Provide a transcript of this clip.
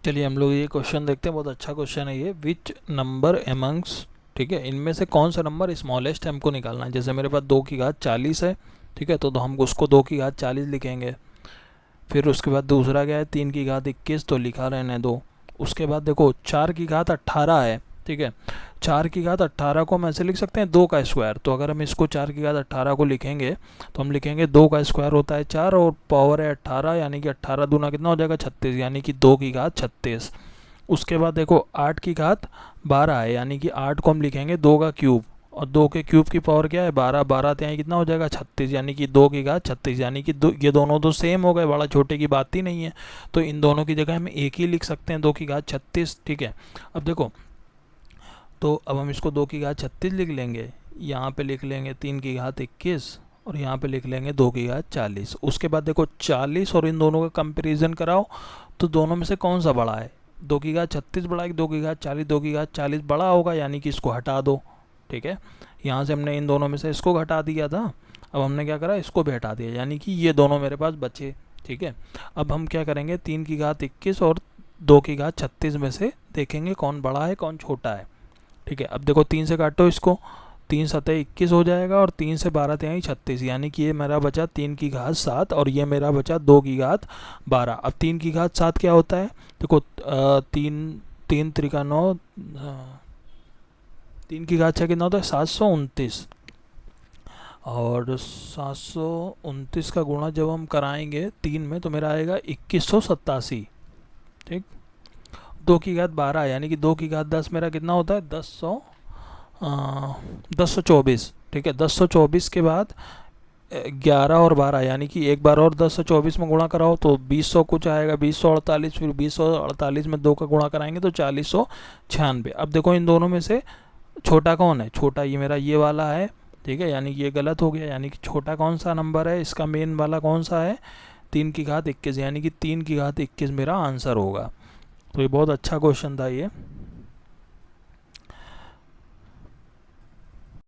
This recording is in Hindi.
चलिए हम लोग ये क्वेश्चन देखते हैं, बहुत अच्छा क्वेश्चन है ये। विच नंबर एमंग्स, ठीक है, इनमें से कौन सा नंबर स्मॉलेस्ट हमको निकालना है। जैसे मेरे पास 2 की घात 40 है, ठीक है, तो हम उसको 2 की घात 40 लिखेंगे। फिर उसके बाद दूसरा क्या है, 3 की घात 21, तो लिखा रहने दो। उसके बाद देखो 4 की घात 18 है, ठीक है। 4 की घात 18 को हम ऐसे लिख सकते हैं 2 का स्क्वायर। तो अगर हम इसको 4 की घात 18 को लिखेंगे तो हम लिखेंगे 2 का स्क्वायर होता है 4 और पावर है 18, यानी कि 18 दूना कितना हो जाएगा 36, यानी कि 2 की घात 36। उसके बाद देखो 8 की घात 12 है, यानी कि 8 को हम लिखेंगे 2 का क्यूब, और 2 के क्यूब की पावर क्या है 12, 12 त्याई कितना हो जाएगा 36, यानी कि 2 की घात 36, यानी कि ये दोनों तो सेम हो गए, बड़ा छोटे की बात ही नहीं है। तो इन दोनों की जगह हम एक ही लिख सकते हैं 2 की घात 36, ठीक है। अब देखो, तो अब हम इसको 2 की घात 36 लिख लेंगे, यहाँ पे लिख लेंगे 3 की घात 21, और यहाँ पे लिख लेंगे 2 की घात 40। उसके बाद देखो 40 और इन दोनों का कंपेरिजन कराओ, तो दोनों में से कौन सा बड़ा है, 2 की घात 36 बड़ा है कि 2 की घात 40, 2 की घात 40 बड़ा होगा, यानी कि इसको हटा दो, ठीक है। यहाँ से हमने इन दोनों में से इसको घटा दिया था, अब हमने क्या करा, इसको भी हटा दिया, यानी कि ये दोनों मेरे पास बचे, ठीक है। अब हम क्या करेंगे, 3 की घात 21 और 2 की घात 36 में से देखेंगे कौन बड़ा है कौन छोटा है, ठीक है। अब देखो 3 से काटो इसको, 3 सतह 21 हो जाएगा और 3 से 12 त्याई 36, यानी कि ये मेरा बचा 3 की घात 7 और ये मेरा बचा 2 की घात 12। अब 3 की घात 7 क्या होता है, देखो 3 त्रिका 9, 3 की घात 6 कितना होता है 729, और 729 का गुणा जब हम कराएंगे 3 में तो मेरा आएगा 2187, ठीक। 2 की घात 12 यानी कि 2 की घात 10 मेरा कितना होता है 1024, ठीक है। 1024 के बाद 11 और 12, यानी कि एक बार और 1024 में गुणा कराओ तो 20 कुछ आएगा, 2048, फिर 2048 में 2 का गुणा कराएंगे तो 4096। अब देखो इन दोनों में से छोटा कौन है, छोटा ये मेरा ये वाला है, ठीक है, यानी कि ये गलत हो गया, यानी कि छोटा कौन सा नंबर है, इसका मेन वाला कौन सा है 3 की घात 21, यानी कि 3 की घात 21 मेरा आंसर होगा। तो ये बहुत अच्छा क्वेश्चन था ये।